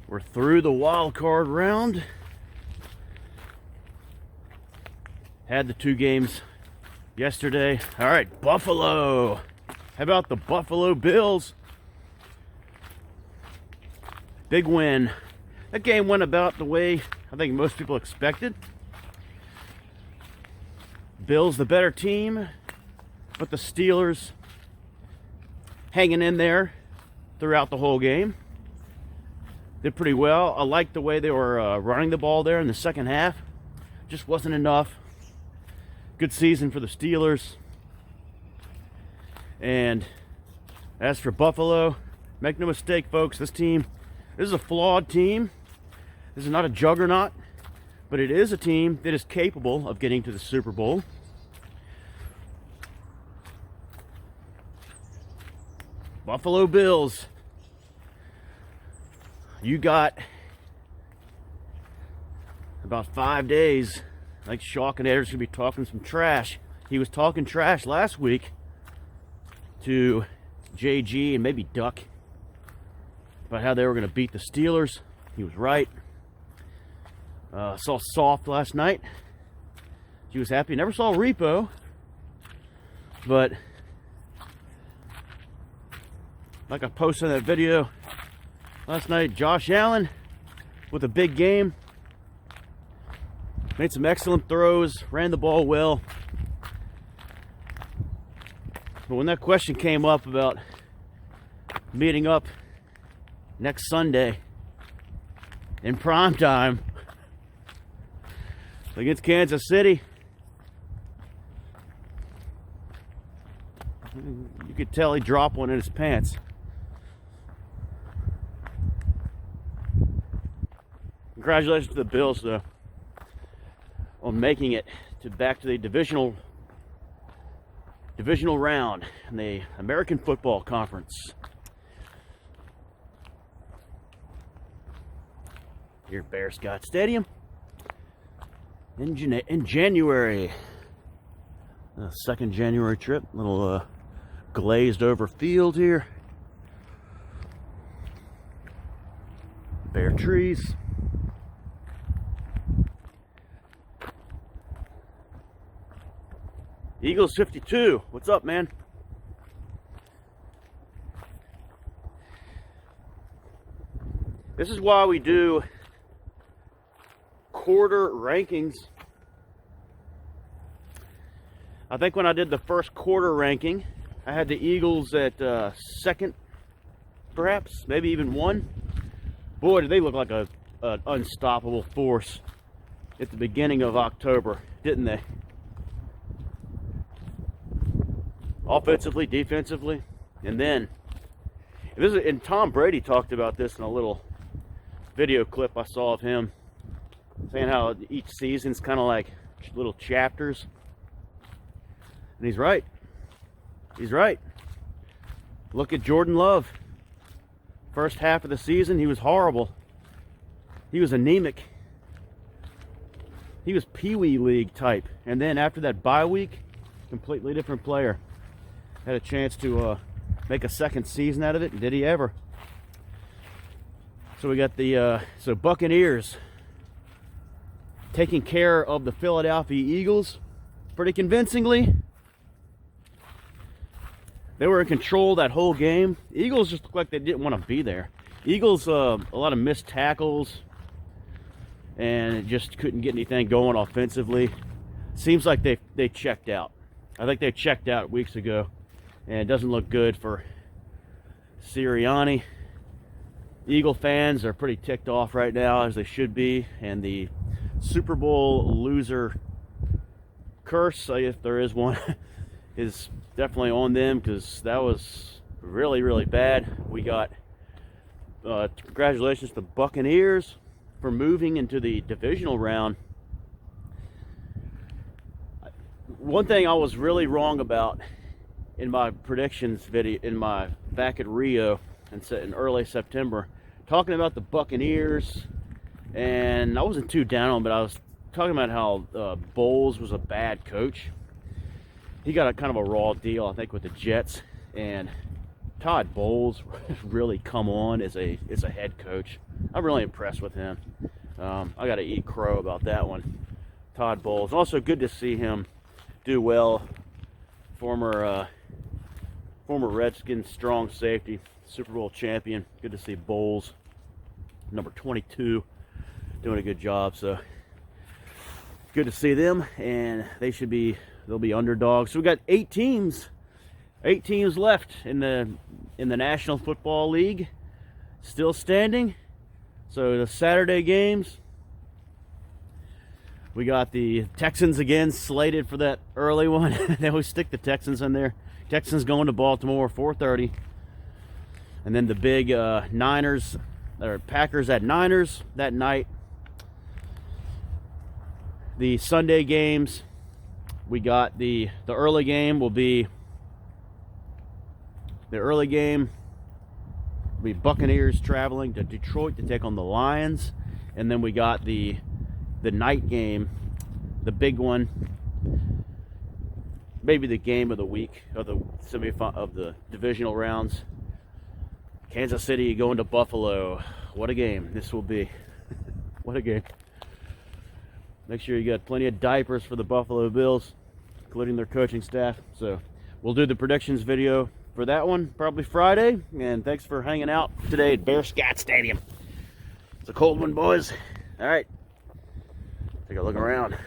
We're through the wild card round. Had the 2 games yesterday. All right, Buffalo. How about the Buffalo Bills? Big win. That game went about the way I think most people expected. Bills the better team, but the Steelers hanging in there throughout the whole game. Did pretty well. I liked the way they were running the ball there in the second half. Just wasn't enough. Good season for the Steelers. And as for Buffalo, make no mistake, folks, this is a flawed team. This is not a juggernaut, but it is a team that is capable of getting to the Super Bowl. Buffalo Bills. You got about 5 days. I think Shock and Edwards should be talking some trash. He was talking trash last week to JG and maybe Duck about how they were going to beat the Steelers. He was right. Saw Soft last night. She was happy. Never saw Repo, but like I posted in that video last night, Josh Allen with a big game. Made some excellent throws, ran the ball well. But when that question came up about meeting up next Sunday in prime time against Kansas City, you could tell he dropped one in his pants. Congratulations to the Bills, though, on making it back to the divisional round in the American Football Conference. Here at Bear Scott Stadium in January. Second January trip. Little glazed over field here. Bare trees. Eagles 52. What's up, man? This is why we do quarter rankings. I think when I did the first quarter ranking, I had the Eagles at second, perhaps, maybe even 1. Boy, did they look like an unstoppable force at the beginning of October, didn't they? Offensively, defensively, and then and Tom Brady talked about this in a little video clip I saw of him saying how each season's kind of like little chapters, and he's right. He's right. Look at Jordan Love. First half of the season, he was horrible. He was anemic. He was Pee Wee League type, and then after that bye week, completely different player. Had a chance to make a second season out of it, and did he ever? So we got the Buccaneers taking care of the Philadelphia Eagles pretty convincingly. They were in control that whole game. Eagles just looked like they didn't want to be there. Eagles, a lot of missed tackles, and just couldn't get anything going offensively. Seems like they checked out. I think they checked out weeks ago. And it doesn't look good for Sirianni. Eagle fans are pretty ticked off right now, as they should be. And the Super Bowl loser curse, if there is one, is definitely on them, because that was really, really bad. We got congratulations to the Buccaneers for moving into the divisional round. One thing I was really wrong about in my predictions video, back at Rio in early September, talking about the Buccaneers, and I wasn't too down on, but I was talking about how Bowles was a bad coach. He got a kind of a raw deal, I think, with the Jets, and Todd Bowles really come on as a head coach. I'm really impressed with him. I got to eat crow about that one. Todd Bowles. Also good to see him do well. Former Redskins strong safety, Super Bowl champion. Good to see Bowles, number 22, doing a good job. So good to see them, and they'll be underdogs. So we got 8 teams left in the National Football League, still standing. So the Saturday games, we got the Texans again slated for that early one. They always stick the Texans in there. Texans going to Baltimore, 4:30. And then the big Packers at Niners that night. The Sunday games, we got the early game will be Buccaneers traveling to Detroit to take on the Lions. And then we got the night game, the big one, maybe the game of the week of the divisional rounds. Kansas City going to Buffalo. What a game this will be. What a game. Make sure you got plenty of diapers for the Buffalo Bills, including their coaching staff. So we'll do the predictions video for that one probably Friday. And thanks for hanging out today at Bear Scat Stadium. It's a cold one, boys. All right. Take a look around.